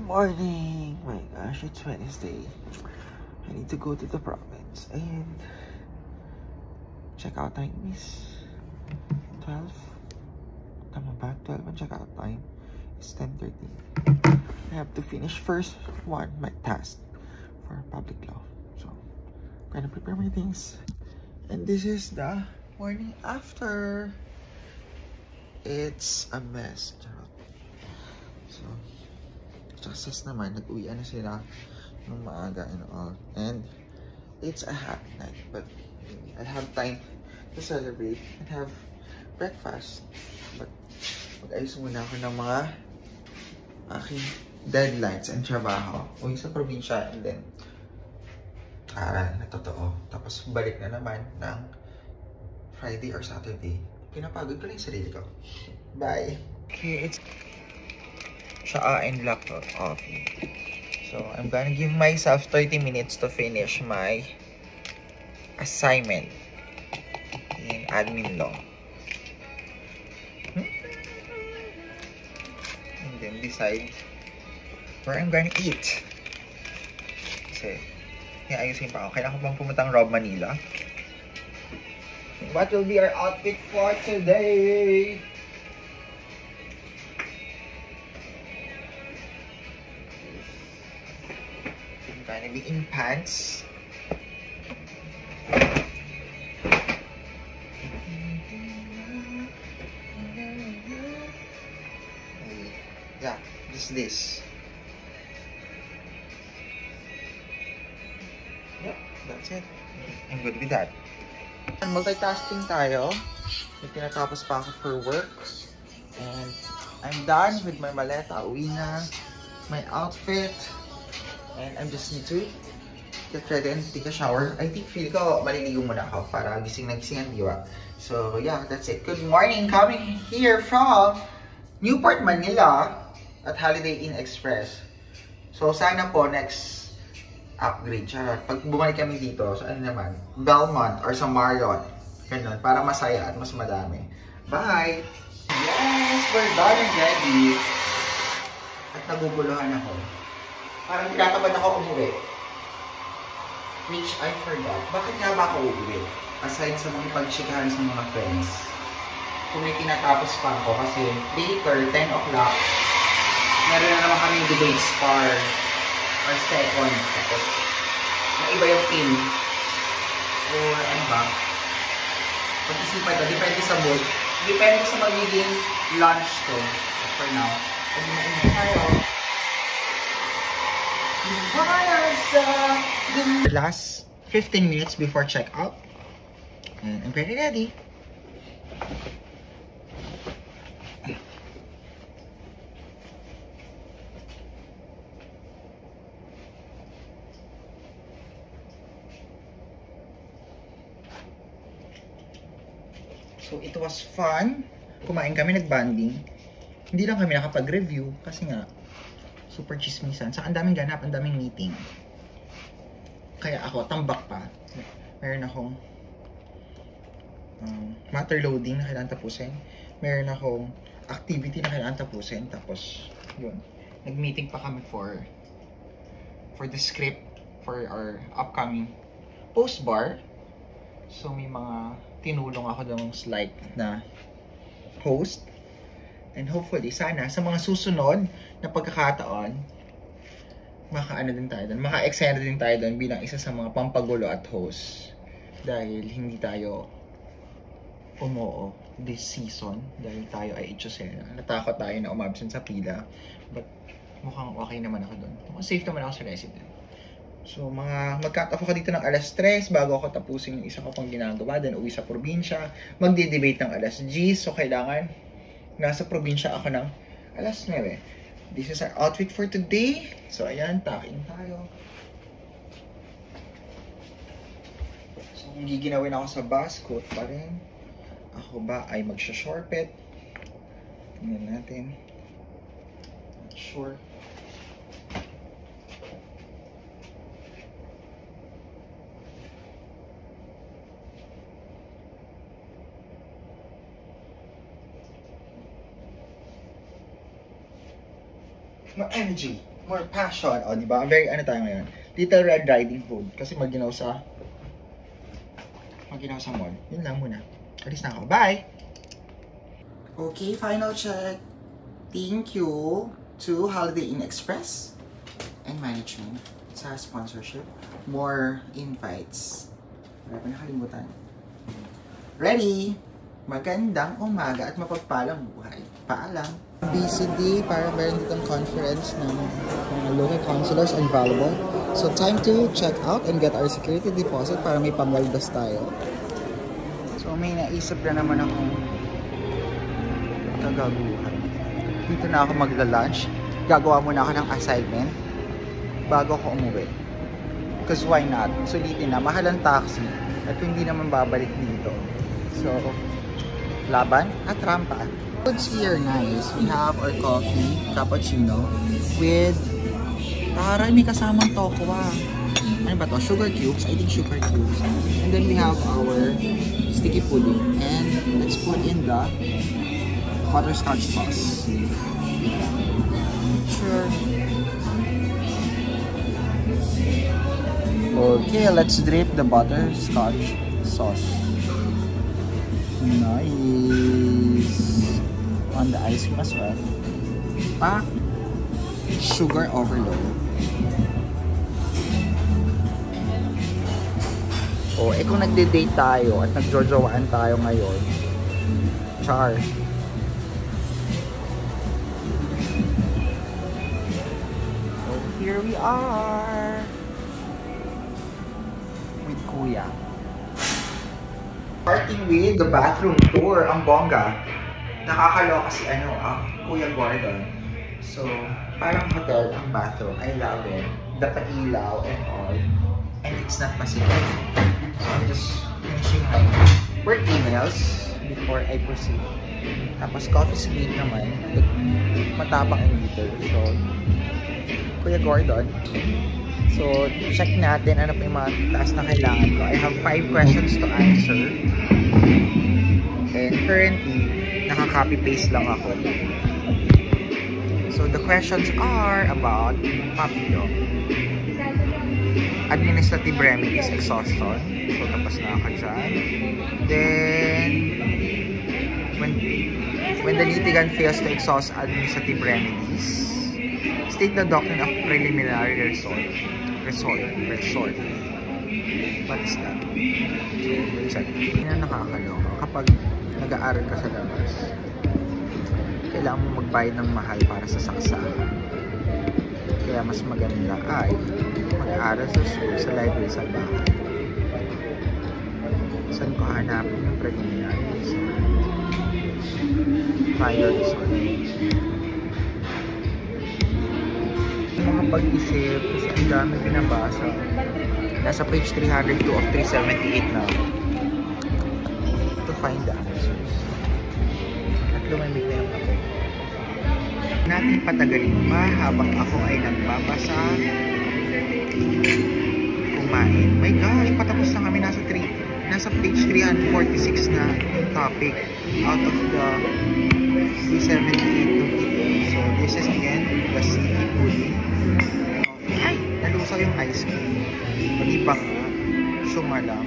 morning! My gosh, it's Wednesday. I need to go to the province and check out time is 12. Tama ba? 12 ang check out time. It's 10:30. I have to finish first my task for public law. So, I'm gonna prepare my things. And this is the morning after. It's a mess. So, success naman. Nag-uwian na sila ng maaga and all. And it's a happy night. But I have time to celebrate and have breakfast. But mag-ayos muna ako ng mga aking deadlines and trabaho. Uwi sa probinsya and then aral na totoo. Tapos balik na naman ng Friday or Saturday. Pinapagod ko lang yung sarili ko. Bye! Okay, it's Shaa and black coffee. So, I'm gonna give myself 30 minutes to finish my assignment in admin law. And then decide where I'm gonna eat. Kasi, ayusin pa ako. Kailangan ko bang pumuntang Rob Manila? What will be our outfit for today? I'm gonna be in pants. Yeah, just this. Yep, that's it. I'm good with that. Multitasking tayo. May tinatapos pa ako for work. And I'm done with my maleta. Uwi na. My outfit. And I just need to get ready and take a shower. I think feel ko maliligo muna ako para gising na gising ang diwa. So yeah, that's it. Good morning. Coming here from Newport, Manila at Holiday Inn Express. So sana po next upgrade siya. Pag bumalik kami dito, so ano naman, Belmont or sa Marriott. Ganun, para masaya at mas madami. Bye! Yes! We're done and ready. At naguguluhan ako. Parang kinakabahan ako umuwi. Which I forgot. Bakit nga ba ako uuwi? Aside sa mga pagchikahan sa mga friends. Kung may tinatapos pa ako kasi later, 10 o'clock, meron na naman kami debate spar. Or second, tapos naiba yung team. Or ano ba? Pag-isipan ko, depende sa mood. Depende sa magiging lunch ko. But for now, pag-imain tayo. The last 15 minutes before check-out. And I'm pretty ready. So, it was fun. Kumain kami, nag-bonding. Hindi lang kami nakapag-review kasi nga, super chismisan. Saka ang daming ganap, ang daming meeting. Kaya ako, tambak pa. Meron akong matter loading na kailangan tapusin. Meron akong activity na kailangan tapusin. Tapos, yun. Nag-meeting pa kami for the script for our upcoming post-bar. So, may mga tinulong ako ng slide na host. And hopefully, sana sa mga susunod na pagkakataon, maka-ano din tayo doon, maka-extend din tayo doon bilang isa sa mga pampagulo at host. Dahil hindi tayo umoo this season. Dahil tayo ay Itchosena. Natakot tayo na umabsent sa pila. But mukhang okay naman ako doon. Mukhang safe naman ako sa resident. So, mag-cut off ako dito ng alas 3 bago ako tapusin yung isa ko pang ginagawa. Then, uwi sa probinsya. Magde-debate ng alas 10. So, kailangan nasa probinsya ako ng alas 9. This is our outfit for today. So, ayan. Tuck-in tayo. So, kung giginawin ako sa bus, coat pa rin. Ako ba ay magsha-shortpet? Tingnan natin. Not sure. My energy. more passion. O, di ba? Very ano tayo ngayon? Little Red Riding Hood. Kasi maginaw sa mall. Yun lang muna. Alis na ako. Bye! Okay, final check. Thank you to Holiday Inn Express and management sa sponsorship. More invites. Wala pa nakalimutan. Ready! Magandang umaga at mapagpalang buhay. Paalam! BCD para meron ditong conference ng mga local counselors and valuable. So time to check out and get our security deposit para may pamlaldas tayo. So may naisip na naman akong kagaguhan. Dito na ako magla-lunch. Gagawa muna ako ng assignment bago ako umuwi. Because why not? Sulitin na. Mahal ang taxi at hindi naman babalik dito. So, laban at rampa. Foods here, nice. We have our coffee, cappuccino, with taray, may kasamang tokwa. Ano ba to? Sugar cubes. I think sugar cubes. And then we have our sticky pudding. And let's put in the butterscotch sauce. Sure. Okay, let's drip the butterscotch sauce. Nice. On the ice cream as well. Pa, sugar overload. Oh, eh kung nagde-date tayo at nagjojowaan tayo ngayon. Char. Here we are with Kuya. Starting with the bathroom tour, ang bongga. Nakakaloka si Kuya Gordon. So, parang hotel ang bathroom. I love it. The pailaw and all. And it's not masikat. So, I'm just finishing my work emails before I proceed. Tapos coffee screen naman. Matapang ang liter. So, Kuya Gordon. So, check natin ano pa yung mga task na kailangan ko. I have 5 questions to answer. And currently, naka-copy-paste lang ako. So, the questions are about puppy dog. Administrative remedies, exhaustion. So, tapos na ako dyan. Then, when the litigant fails to exhaust administrative remedies, state the doctrine of preliminary resort. What is that? Check. Yan ang nakakaloka. Kapag nag-aaral ka sa labas, kailangan mo magbayad ng mahal para sa saksakan. Kaya mas maganda ay mag-aaral sa school, sa library, sa bahay. Saan ko hanapin yung preliminary resort? Fire resort. Mga pag-isip kasi ang dami binabasa. Nasa page 302 of 378 na to find the answers. At lumamig na yung kape. Natin patagalin pa habang ako ay nagbabasa, kumain. My gosh, patapos na kami. Nasa page 346 na yung topic out of the 378 ng video. So this is again the sticky pudding. Ay! Nalusaw yung ice cream. Pati pa nga, sumalang.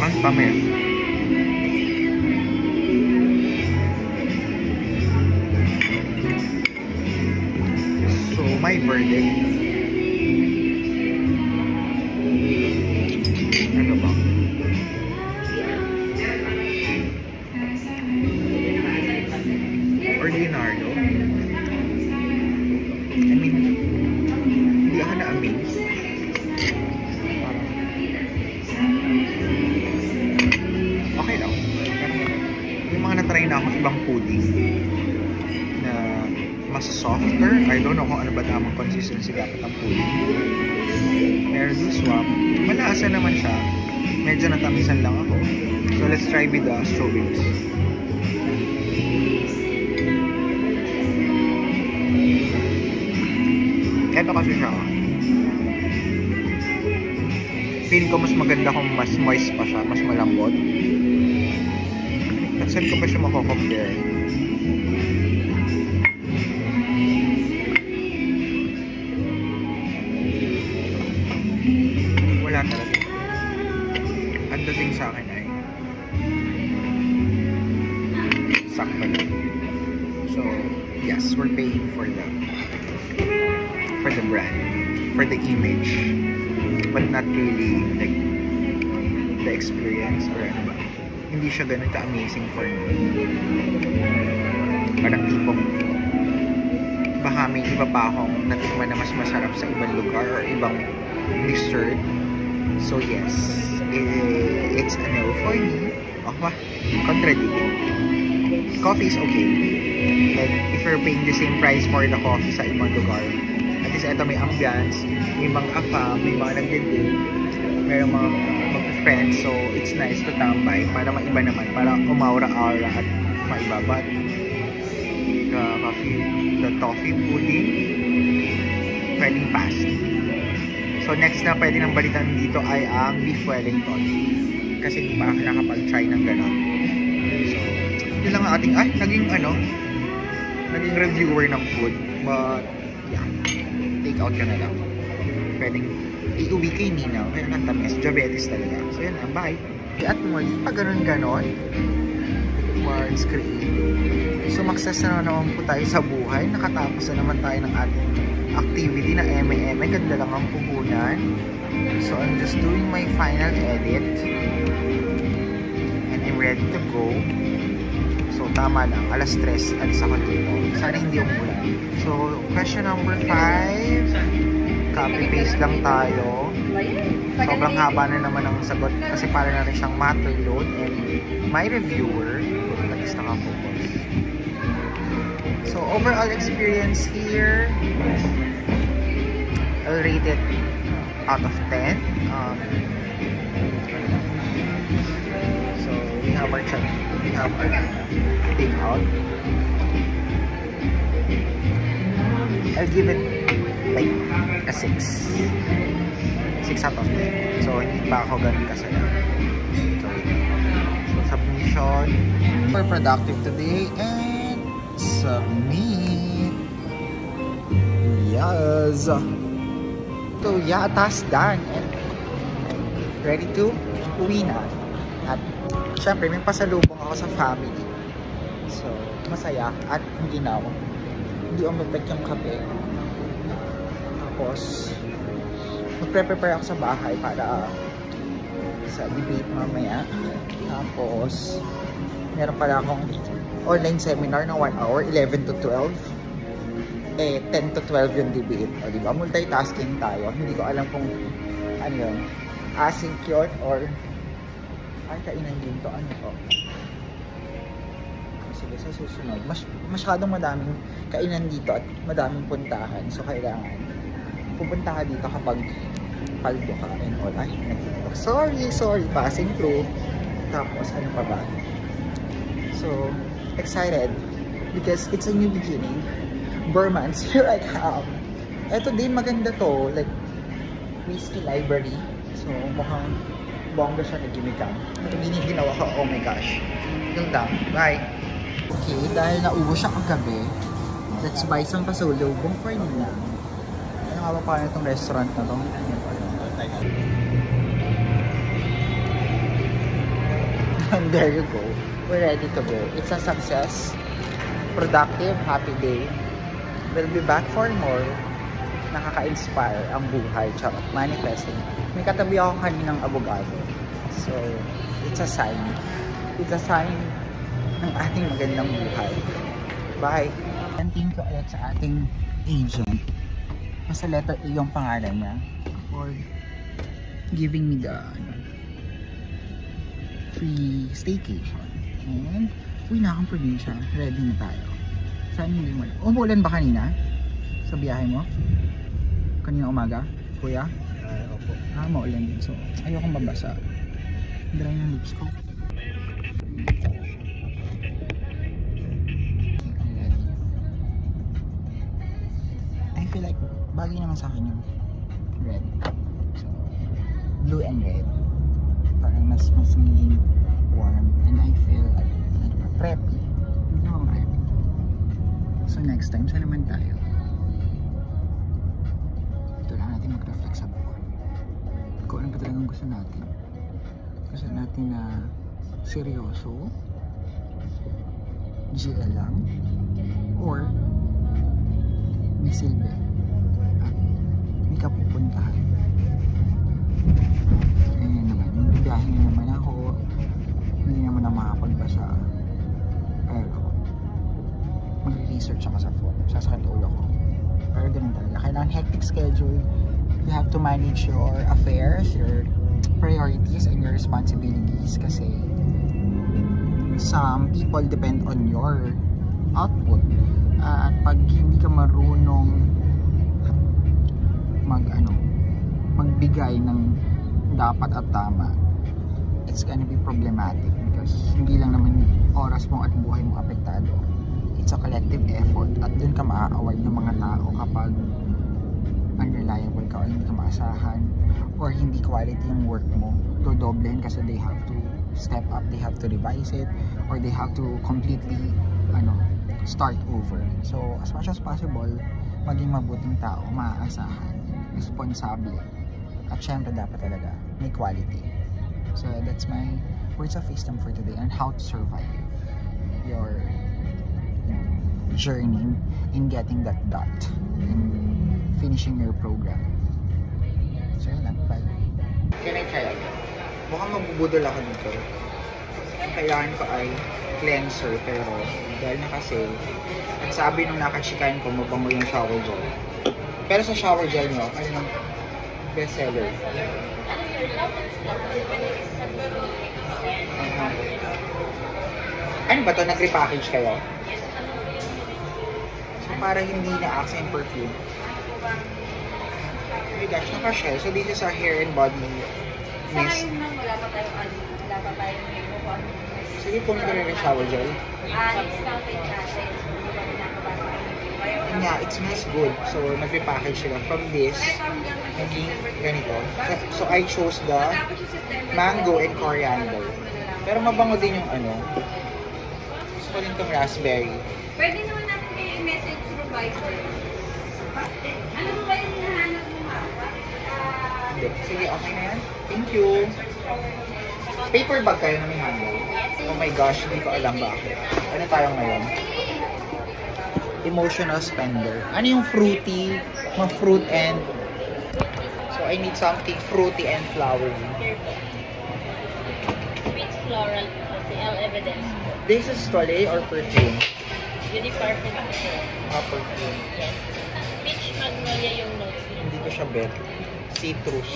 Ang pamel. So, my verdict. Ano ba? Ordinaryo. I mean, hindi ako na-amaze. Okay lang. Yung mga na-try na akong ibang pudding na mas softer. I don't know kung ano ba tamang consistency dapat ang pudding. Pero this one, malasa naman siya. Medyo natamisan lang ako. So let's try with the strawberries. Ito kasi siya. Feel ko mas maganda kung mas moist pa siya, mas malambot. Saan ko pa siya mako-compare? Wala talaga. Ang dating sa akin ay sakto lang. So, yes, we're paying for the brand, for the image, but not really like the experience or ano ba. Hindi siya ganun ka-amazing for me. Parang tipong baka may iba pa akong natikman na mas masarap sa ibang lugar or ibang dessert. So yes, it's a no for me. Contradicting. Coffee is okay. Like, if you're paying the same price for the coffee sa ibang lugar, at least ito may ambiance, may mga afa, may mga nagdidil, may mga mag-friends, so it's nice to tambay para maiba naman, para umaura-aura at maiba. But the toffee pudding, pwedeng pass. So next na pwede nang balitan dito ay ang beef Wellington, kasi hindi pa ako nakapag-try ng gano'n. So yun lang ang ating, naging reviewer ng food, but yeah, take out ka na lang. Pwedeng iuwi kay Nina, kaya ng tamis, diabetes talaga. So yun lang, bye. At muli, pag ganon-ganon, Mark screen. So success na naman po tayo sa buhay. Nakatapos na naman tayo ng ating activity na eme-eme. Ganda lang ang puhunan. So I'm just doing my final edit. And I'm ready to go. So tama lang, alas 3 alis ako dito. Sana hindi umulan. So question number 5, copy paste lang tayo. Sobrang haba na naman ang sagot kasi para na rin siyang matter load. And my reviewer is nakafocus. So overall experience here, I'll rate it out of 10. So we have our check, we have our take out. I'll give it like a 6 out of 10. So hindi pa ako ganun kasaya. So submission, we're productive today and submit. Yes. So yeah, task done and ready to uwi na. At syempre may pasalubong ako sa family. So masaya at hindi umipek yung kape. Tapos magpre-prepare ako sa bahay para sa debate mamaya. Tapos meron pala akong online seminar na 1 hour, 11 to 12. 10 to 12 yung debate. O diba? Multitasking tayo. Hindi ko alam kung ano yun. Async yun or kainan din to. Ano to? Sige, sa susunod. Masyadong madaming kainan dito at madaming puntahan. So kailangan pupunta ka dito kapag paldo ka and all. Ay, sorry, passing through. Tapos ano pa ba? So excited because it's a new beginning. Burmans, here I come. Eto din, maganda to, like whiskey library. So mukhang bongga siya na gimikan. Ito din yung ginawa ko, oh my gosh. Yun lang, bye. Okay, dahil naubo siya kagabi, let's buy some pasalubong for Nina. Ano nga ba paano itong restaurant na to? And there you go. We're ready to go. It's a success. Productive, happy day. We'll be back for more. Nakaka-inspire ang buhay. Charot, manifesting. May katabi ako kaninang abogado. So, it's a sign. It's a sign ng ating magandang buhay. Bye! And thank you ulit sa ating agent. Basta letter A yung pangalan niya for giving me the free staycation. And uwi na akong probinsya. Ready na tayo. Saan hindi mo? Umulan ba kanina? Sa biyahe mo? Kanina umaga? Kuya? Opo. Maulan din. So, ayokong mabasa. Dry yung lips ko. I feel like bagay naman sa akin yung red. So, blue and red. Parang mas magiging warm. And I feel like, preppy. Hindi naman preppy. So next time, saan naman tayo? Ito lang natin mag-reflect sa buwan. Kung ano ba talagang gusto natin. Gusto natin na seryoso, chill lang, or may silbi at may kapupuntahan. Ayan naman, yung biyahe na naman ako, hindi naman na makapagbasa. Pero mag-research ako sa phone, sasakit ulo ko. Pero ganun talaga, kailangan hectic schedule. You have to manage your affairs, your priorities, and your responsibilities kasi some people depend on your output. At pag hindi ka marunong magbigay ng dapat at tama, it's gonna be problematic because hindi lang naman oras mo at buhay mo apektado. It's a collective effort at dun ka maa-award ng mga tao kapag unreliable ka or hindi ka maasahan or hindi quality yung work mo. Dodoblehin kasi they have to step up, they have to revise it, or they have to completely start over. So as much as possible, maging mabuting tao, maaasahan, responsable, at syempre dapat talaga may quality. So that's my words of wisdom for today on how to survive your journey in getting that dot, in finishing your program. So yun lang, bye. Can I try again? Mukhang magbubudol ako dito. Ang kailangan ko ay cleanser, pero dahil na kasi ang sabi nung nakachikain ko, mabango yung shower gel. Pero sa shower gel nyo, ano yung bestseller? Ano ba to? Nag-repackage kayo? So para hindi na-axe yung perfume. Oh my gosh, naka-shell. So this is our hair and body mist. Wala pa tayong Sige, pumunta rin yung shower gel. Discounted natin. Yeah, it smells good. So, nag-repackage sila. From this, naging ganito. So, I chose the mango and coriander. Pero mabango din yung gusto ko din itong raspberry. Pwede naman natin kayo i-message through Viber. Ano ba yung hinahanap mo nga? Sige, okay na yan. Thank you. Paper bag kayo na may handle. Oh my gosh, hindi ko alam bakit. Ano tayo ngayon? Emotional spender. Ano yung fruity? Ma-fruit and... So, I need something fruity and flowery. Sweet floral kasi L evidence. This is Stole or perfume? Beauty parfum kasi. Perfume. Yes. Peach magnolia yung notes. Hindi ko siya bet. Citrus.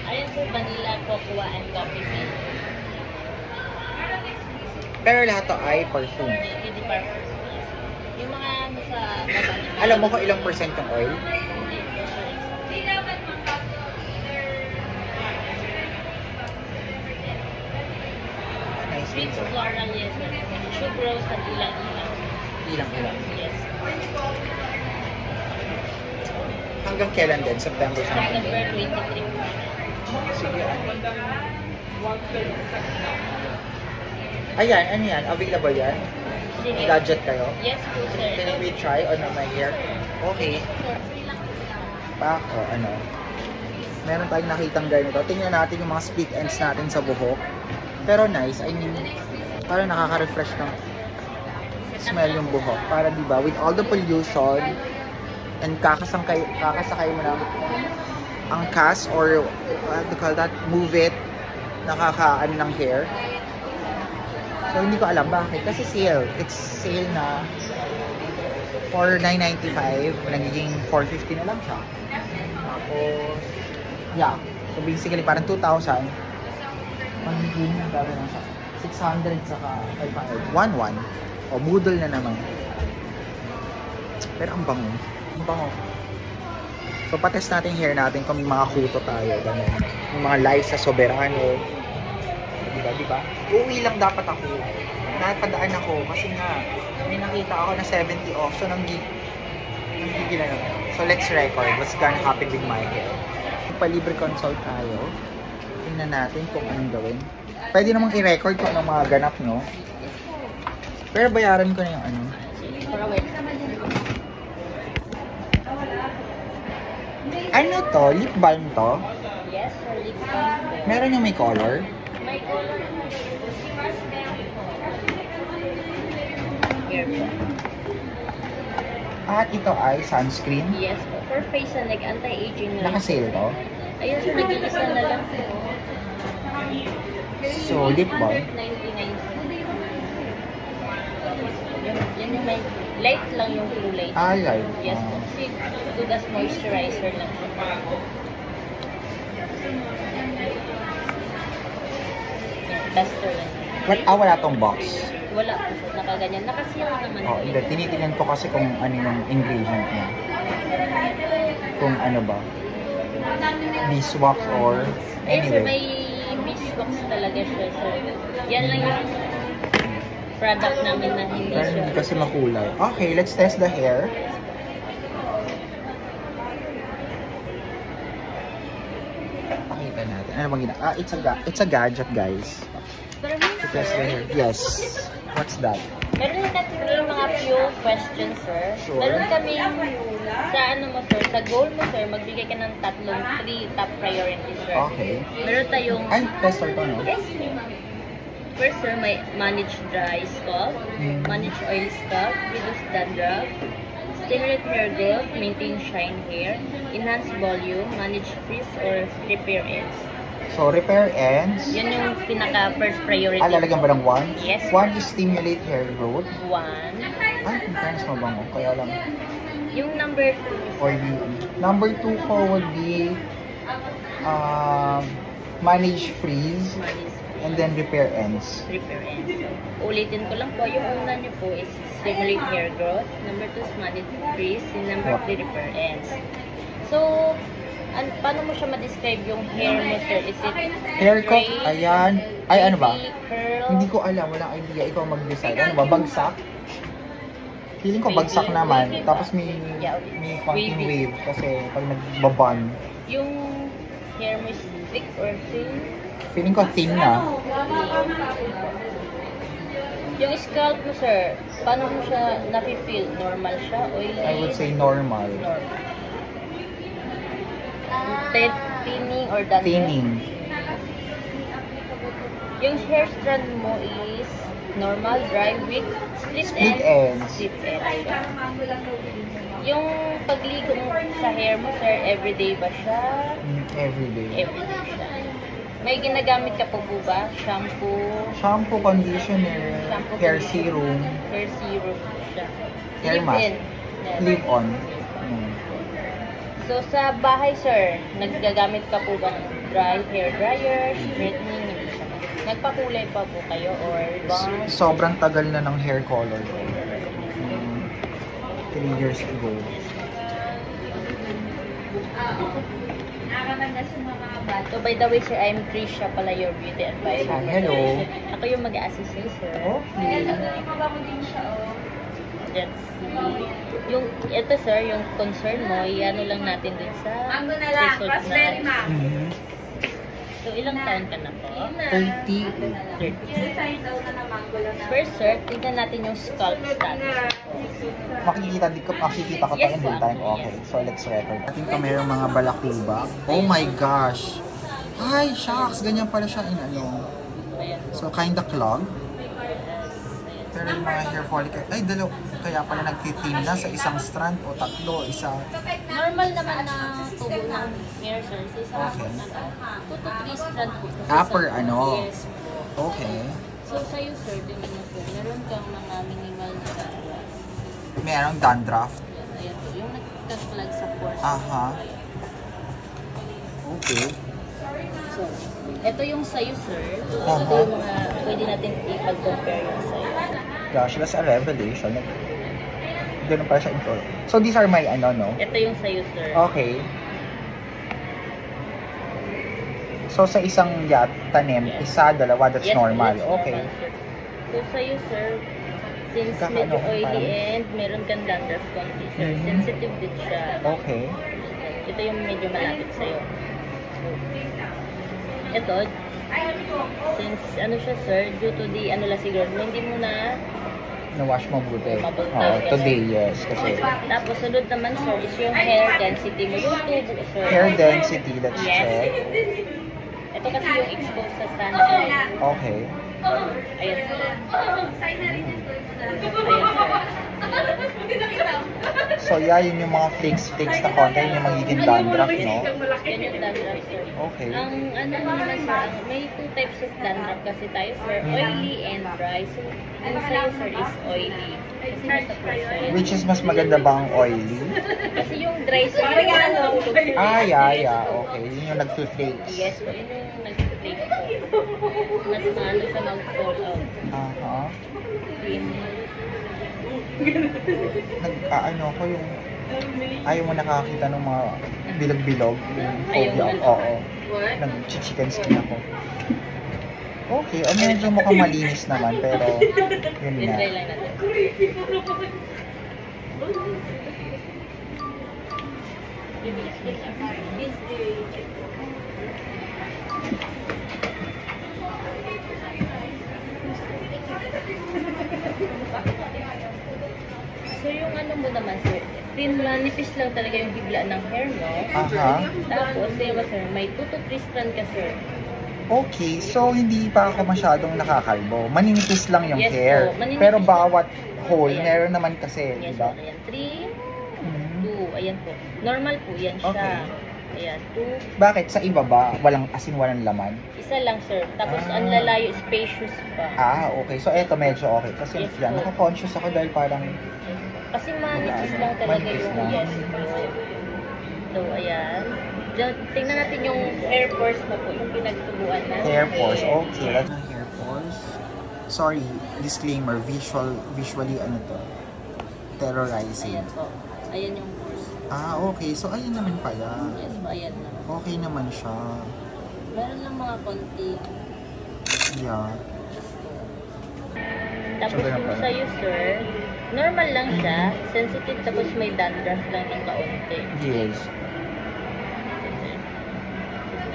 Ayun po, vanilla, cocoa, and coffee bean. Pero lahat to ay perfume. Beauty parfum. Yung mga nasa baba. Alam mo kung ilang percent ng oil? Nice. Sweet floral, yes. Sugar sa ilang-ilang. Ilang-ilang. Yes. Hanggang kailan din? September something? September 23. Sige, Ayan, ano yan? Available yan? Sige. Gadget kayo? Yes po, sir. Can we try on my hair? Okay. Meron tayong nakitang ganito. Tingnan natin yung mga split ends natin sa buhok. Pero nice. I mean, parang nakaka-refresh ng smell yung buhok. Para diba, with all the pollution and kakasakay mo ng angkas or what do you call that? Move it. Nakaka-ano ng hair. So, hindi ko alam bakit. Kasi sale. It's sale na for $9.95. Nagiging $4.50 na lang siya. Tapos, yeah. So, basically, parang 2,000. Magiging, gano'n lang siya. 600 saka 500. 1,1. O, budol na naman. Pero ang bango. Ang bango. So, patest natin yung hair natin kung may mga kuto tayo. Ganun. Yung mga lice sa Soberano. Diba? Uuwi lang dapat ako. Napadaan ako kasi nga may nakita ako na 70 off. So, nanggigil na naman. So, let's record what's gonna happen with my hair. Palibre consult tayo. tingnan natin kung anong gawin. Pwede namang i-record kung anong mga ganap, no? Pero bayaran ko na yung ano. For a wait. Ano to? Lip balm to? Yes, sir. Lip balm. Meron yung may color? May color. Here po. At ito ay sunscreen. Yes po. For face and like anti-aging na. Naka-sale to. Ayun sir, nag-iisa na lang. So, lip balm. 199. Yan yung may light lang yung kulay. Ah, light. Yes po. Kasi good as moisturizer lang. Tester lang. Wala tong box. Wala po sir. Nakaganyan. Nakasiyang naman Oh, po hindi. Tinitingnan ko kasi kung ano yung ingredient niya. Kung ano ba. Beeswax or Eh sir, may anyway. beeswax talaga siya sir. Yan lang yung product namin na hindi Pero siya. hindi kasi makulay. Okay, let's test the hair. Pakita natin. Ano bang ginagawa? It's a gadget, guys. Pero To test the hair. Yes. What's that? meron na kami mga few questions, sir. Sure. Meron kami sa ano mo, sir, sa goal mo, sir, magbigay ka ng 3 top priorities, sir. Okay. Meron tayong, Ay, tester to, no? yes, first, sir, may manage dry scalp, manage oil scalp, reduce dandruff, stimulate hair growth, maintain shine hair, enhance volume, manage frizz or repair ends. So, repair ends. Yun yung pinaka first priority. Lalagyan ba ng 1? Yes. 1 is stimulate hair growth. 1. Ay, mas mabango. Kaya lang. Yung number 2, Or number 2 ko would be manage freeze manage and then repair ends. repair ends. Ulitin ko lang po, yung una nyo po is stimulate hair growth, number 2 is manage frizz, and number 3 repair ends. So, paano mo siya ma-describe yung hair mo, sir? Is it Hair ko, straight, ayan. Ay, ano ba? wavy, curl? Hindi ko alam, walang idea. Ikaw mag-decide. Ano ba? Bagsak? Feeling ko bagsak naman. Tapos may konting wave kasi pag nagbaban. Yung hair mo is thick or thin? Feeling ko thin na. Yung scalp mo, sir, paano mo siya nafe-feel? Normal siya? Oily? I would say normal. Normal. Thinning or dandruff? Thinning. Yung hair strand mo is normal, dry, weak, split Split ends. ends. Split ends. Yung pagligo mo sa hair mo, sir, everyday ba siya? Everyday. Everyday siya. May ginagamit ka po ba? Shampoo, Shampoo, conditioner, Shampoo, hair conditioner. serum, hair serum siya. Hair mask. Leave-in. Yes. leave-on. So, sa bahay, sir, nagagamit ka po ba ng dry hair dryer, straightening, hindi siya. Nagpakulay pa po kayo or bond? Sobrang tagal na ng hair color ko. 3 years ago. So, by the way, sir, I'm Trisha pala, your beauty advisor. Ah, hello. Ako yung mag-a-assist sa'yo, sir. Okay. That's yung, ito, sir, yung concern mo, i-ano lang natin dun sa Mango na lang, result raspberry, na. ma'am. Mhm. So, ilang taon ka na po? 30. 30. Sinasign daw na ng mango lang na. First, sir, tingnan natin yung scalp status. Makikita ko tayo in real time. Okay, so let's record. Ating ka mayroong mga balakuba. Oh my gosh! Ay, shucks! Ganyan pala siya in ano. Ayan. So, kinda clog. Pero yung mga hair follicle, ay, dalaw. Kaya pala nagtitim na sa isang strand o tatlo, isa. Normal naman na tubo ng hair, sir. Sa isang Okay. 2 to 3 strand po. Kasi Per sa- ano? Yes. Okay. So, sa'yo, sir, tingnan mo, sir. Meron kang mga minimal na dandruff. Merong dandruff. Ayan po. Yung nagkaklag sa pores. Aha. Okay. So, ito yung sa'yo, sir. Ito Aha. yung mga pwede natin ipag-compare yung sa'yo. Gosh, that's a revelation. Ganun pala siya intro. So, these are my ano, no? Ito yung sa'yo, sir. Okay. So, sa isang tanim, isa, dalawa, that's Yes, normal. yes, Okay. normal, sir. So, sa'yo, sir, since Kakaano medyo ko oily parang- and meron kang dandruff konti, sir, Mhm. sensitive din siya. Okay. Ito yung medyo malapit sa'yo. ito, since ano siya sir, due to the ano lang siguro, hindi mo na Na-wash mabuti. Mabuti. Oo, today, yes. Kasi tapos sunod naman sir is yung hair density mo, yung tubo sir. hair density, let's Yes. check. Ito kasi yung exposed sa sunlight. Okay. Ayan sir. Ayan sir. So, yeah, yun yung mga flakes na konti, yun yung magiging dandruff, no? Yan yung dandruff sir. Okay. Ang ano naman sir, may two types of dandruff kasi tayo sir, oily and dry. So, ang sa'yo sir is oily. Kasi nasa person. Which is mas maganda ba ang oily? Kasi yung dry sir, yung ano, Yeah. Okay. Yun yung nag-flakes. yes po, yun yung nag-flake po. Mas maano siya mag-fall out. Aha. Cream. Ano ko yung ayaw mo nakakita ng mga bilog-bilog, yung Ayaw phobia. mo. Oo. Nag-chicken skin ako. Okay, medyo mukhang malinis naman, pero yun nga. I-try lang natin. So yung ano mo naman sir, nipis lang talaga yung bigla ng hair mo. Aha. Tapos, diba sir, may 2 to 3 strand ka sir. Okay, so hindi pa ako masyadong nakakalbo. Maninipis lang yung Yes hair. po, maninipis Pero lang. bawat hole, Ayan. meron naman kasi, di Yes ba? sir, ayan. 3, Mhm. 2, ayan po. Normal po yan siya. Okay. Ayan, 2, Bakit? Sa iba ba? Walang laman? isa lang sir. Tapos Ah. ang lalayo, spacious pa. Okay. So, eto medyo okay. Kasi Yes yan, po. naka-conscious ako dahil parang Kasi manipis lang talaga Manipis yung lang. yes. So, ayan. Tingnan natin yung hair pores na po, yung pinagtubuan na. hair pores. Okay, that's hair pores. Sorry, disclaimer, visually ano to? Terrorizing. Ayan po. Ayan yung pores. Okay. So, ayun naman pala. Yes po, ayan na. Okay naman siya. Meron lang mga konti. Yeah. Tapos So, ganun yung pala. sa'yo, sir, normal lang siya. Sensitive, tapos may dandruff lang ng kaunti. Yes.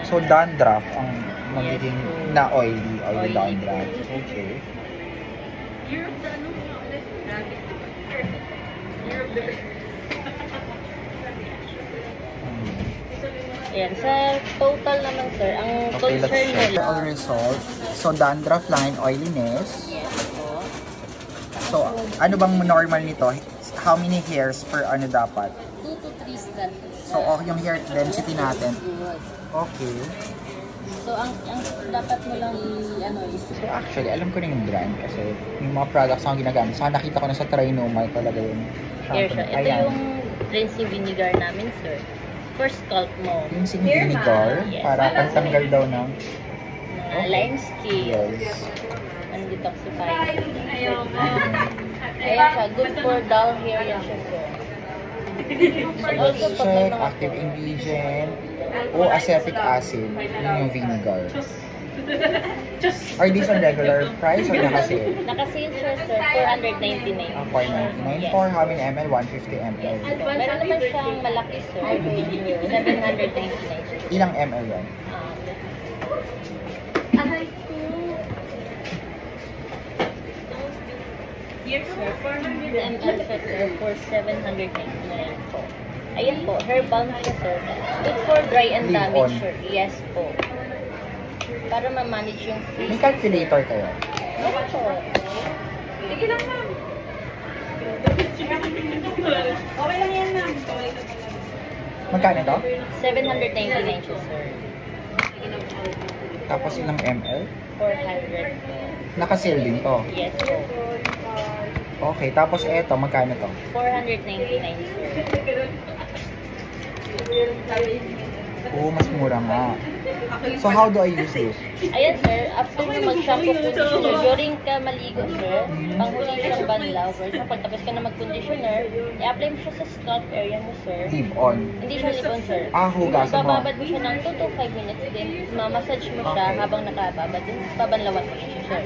So, dandruff ang magiging Yes. na oily Oily. dandruff. Okay. Ayan, sa total naman, sir, ang Okay, let's concern mo check lang. all results. So, dandruff line, oiliness. Yes po. So, ano bang normal nito? How many hairs per ano dapat? 2 to 3 strands. So, yung hair density natin. Good. Okay. So, ang dapat mo lang is So, actually, alam ko na yung brand kasi yung mga products akong ginagamit. Saka nakita ko na sa Trinormal talaga yung hair shampoo. siya. Ito yung rinsing vinegar namin, sir. For scalp mo. Yung sing vinegar Yes. para pagtanggal daw ng Mga lime skin. yes. And detoxifying. Kaya siya, good for dull hair yan siya, sir. So, let's check active ingredient. Acetic acid. Yun yung vinegar. Are these on regular price or naka-sale? Naka-sale siya, sir, 499. 499 Yes. for how many ml? 150 ml. Meron naman siyang malaki, sir. 799. Ilang ml yan? Yes, sir. 400 ml siya, sir, for 799 po. Ayan po, herbal na siya, sir. Good for dry and Leave damage, on. sir. Yes po. Para ma-manage yung May face. calculator kayo? Meron po. Sige lang, ma'am. Okay lang yan, ma'am. Okay lang. Magkano to? 799 siya, sir. Tapos ilang ml? 400 po. Naka-sale din to. Yes po. Okay, tapos eto, magkano to? 499, sir. Mas mura nga. So, how do I use this? Ayan, sir. After mo mag-shampoo conditioner, during ka maligo, sir, panghuli siyang banlaw. For example, pagtapos ka na mag-conditioner, i-apply mo siya sa scalp area mo, sir. Leave on. Hindi siya lipon, sir. Hugasan mo. Bababad mo siya ng 2 to 5 minutes din. Mamassage mo siya Okay. habang nakababad din. Babanlawan mo siya, sir.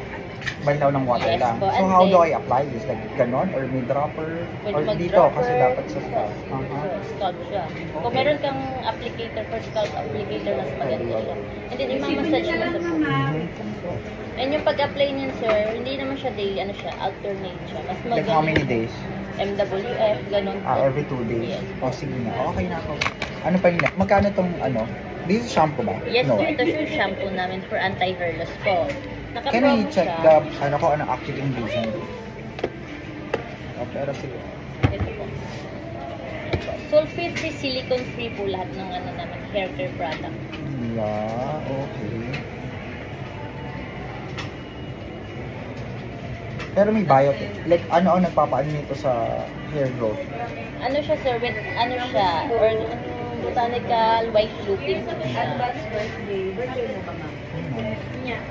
banlaw ng water Yes lang. po, So and how do then- I apply this? Like ganon or may dropper? Pwede Or dito mag-dropper. kasi dapat sa scalp. Scalp siya. Kung Okay. meron kang applicator for scalp applicator, mas maganda siya. And then, imamassage mo sa buhok. Mhm. And yung pag-apply niyan, sir, hindi naman siya day, ano siya, alternate siya. Mas Like how many days? MWF, ganun po. Every 2 days? Yes. O sige na, okay na ako. Ano pa yun? Magkano tong ano? This is shampoo ba? Yes No. po, ito yung shampoo namin for anti-hair loss po. Can I Naka-promo check siya. the, ano ko, anong active ingredient? Oh, pero sige. Ito po. Sulfate-free, silicone-free po lahat ng ano namin, hair care product. Yeah, okay. Pero may biotech. Like, ano nagpapaano nito sa hair growth? Ano siya, sir, with ano siya, or botanical white looping ano siya. Advance birthday. Birthday mo ba, ma'am? Yeah.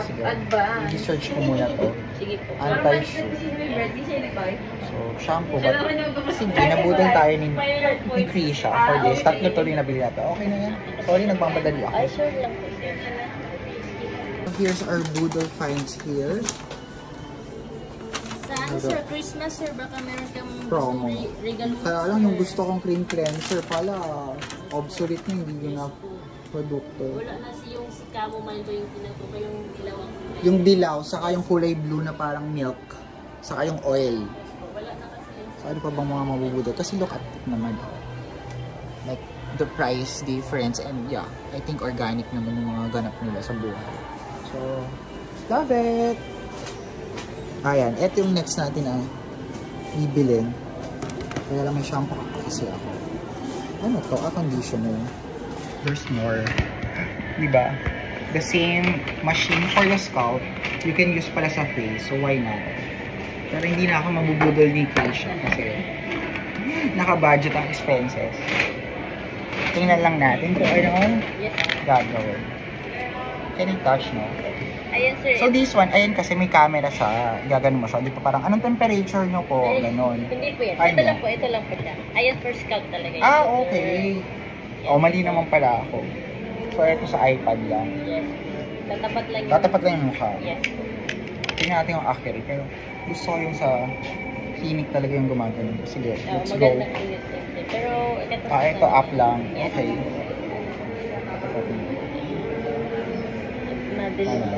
Sige. Advance. I-search ko muna to. Sige po. Anti-shoe. Sino may birthday? Siya nag-buy? So, shampoo ba? Kasi nabutan tayo ni Krisha for this. Tatlo to rin nabili natin. Okay na yan. Sorry, nagmamadali ako. Ay, sure lang po, sir. Here's our Boodle finds here. Sa ano, sir, Christmas, sir, baka meron kang Promo. regalo. Kaya lang yung gusto kong cream cleanser pala, obsolete na, hindi yun na produkto. Wala na yung si chamomile ba yung pinatuka, yung dilawang. Yung dilaw, saka yung kulay blue na parang milk, saka yung oil. Wala na kasi yung So, ano pa bang mga mabubudol? Kasi look at it naman. Like, the price difference and yeah, I think organic naman yung mga ganap nila sa buhay. So, love it! Ayan, ito yung next natin na bibilin. Kaya lang may shampoo kasi ako. Ano to? A conditioner. There's more. Diba? The same machine for the scalp, you can use pala sa face. So, why not? Pero hindi na ako mabubudol ni Krisha kasi naka-budget ang expenses. Tingnan lang natin kung ano gagawin. Can you touch, no? Ayan, sir. So this one, ayan kasi may camera siya. Gaganon mo siya. Di pa parang, anong temperature nyo po? Ganon. Hindi po yan. Ay, Ito no. lang po, ito lang po siya. Ayan, for scalp talaga yun. Ah, okay. O, mali naman pala ako. So, ito sa iPad lang. Yes. Tatapat lang yun. Tatapat lang yung mukha. Yes. Tingnan natin yung accurate. Pero gusto ko yung sa clinic talaga yung gumagano. Sige, let's go. Magandang init din. Pero, ito Ito up lang. Yes. Okay. Madali.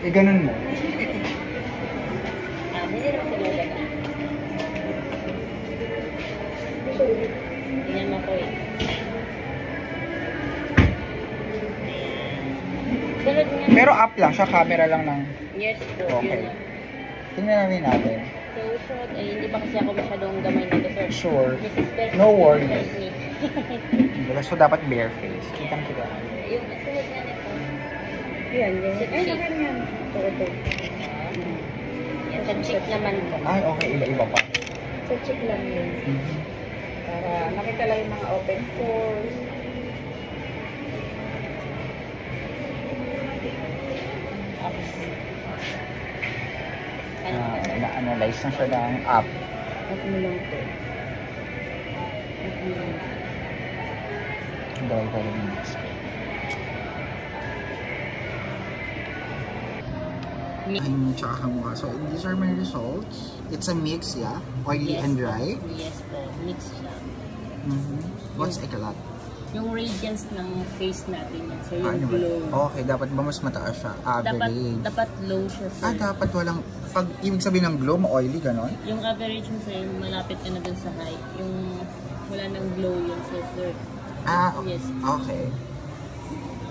Eh, ganun mo. Hindi naman sa lola ka. Tingnan mo ko eh. Sunod nga. Pero up lang siya, camera lang ng... Yes po. Okay. Yun. Tingnan namin natin. So, sunod ay hindi pa kasi ako masyadong gamay nito, sir. Sure. This is best. No worries. Yes, So, dapat bare face. Kitang-kita. yung sunod nga nito. Yan, yan. Sa Ay, cheek. naman yan. Ito. Yan, sa cheek naman po. Ay, okay. Iba-iba pa. Sa cheek lang yun. Mhm. Para makita lang yung mga open pores. Na-analyze na siya ng app. At mo lang po. At mo lang. Dahil ka rin next. Ayun, tsaka mukha. So, these are my results. It's a mix, yeah? Oily and dry. Yes po. Mix siya. What's ekalat? Yung radiance ng face natin yan. So, yung Ano ba? glow. Okay, dapat ba mas mataas siya? Average. Dapat low siya, sir. Dapat walang... Pag ibig sabihin ng glow, ma-oily, ganon? Yung average mo sa'yo, malapit ka na dun sa height. Yung wala nang glow yun, so sir. Yes. Okay.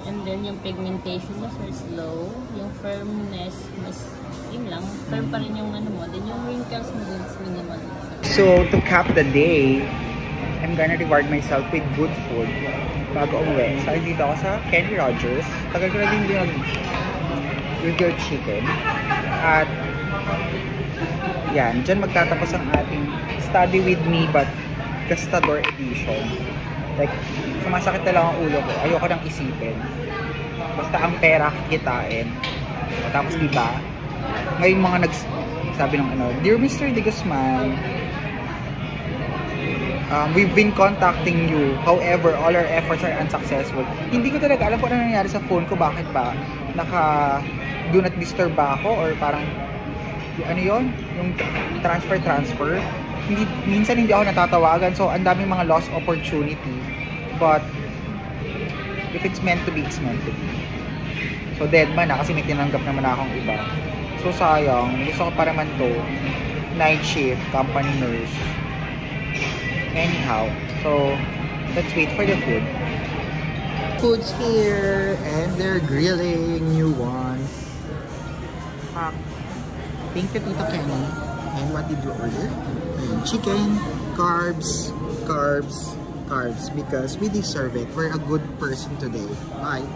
And then yung pigmentation mo, sir, is low. Yung firmness, mas, yun lang. Firm pa rin yung ano mo. Then yung wrinkles mo dun is minimal. So, to cap the day, I'm gonna reward myself with good food bago umuwi. So, dito ako sa Kenny Rogers. Tagal ko na din yung grilled chicken. At, yan, dyan magtatapos ang ating study with me but gastador edition. Like, sumasakit na lang ang ulo ko. Ayoko nang isipin. Basta ang pera kitain. Tapos diba, ngayon mga sabi ng ano, Dear Mr. De Guzman, we've been contacting you. However, all our efforts are unsuccessful. Hindi ko talaga alam kung ano nangyari sa phone ko. Bakit ba? Naka do not disturb ba ako? Or parang, ano yon? Yung transfer. Minsan hindi ako natatawagan. So, ang daming mga lost opportunity. But, if it's meant to be, it's meant to be. So, dead man na kasi may tinanggap naman akong iba. So, sayang. Gusto ko pa naman to. Night shift, company nurse. Anyhow, so let's wait for the food. Food's here and they're grilling new ones. Thank you, Tito Kenny. And what did you order? Chicken, carbs, because we deserve it. We're a good person today. Bye.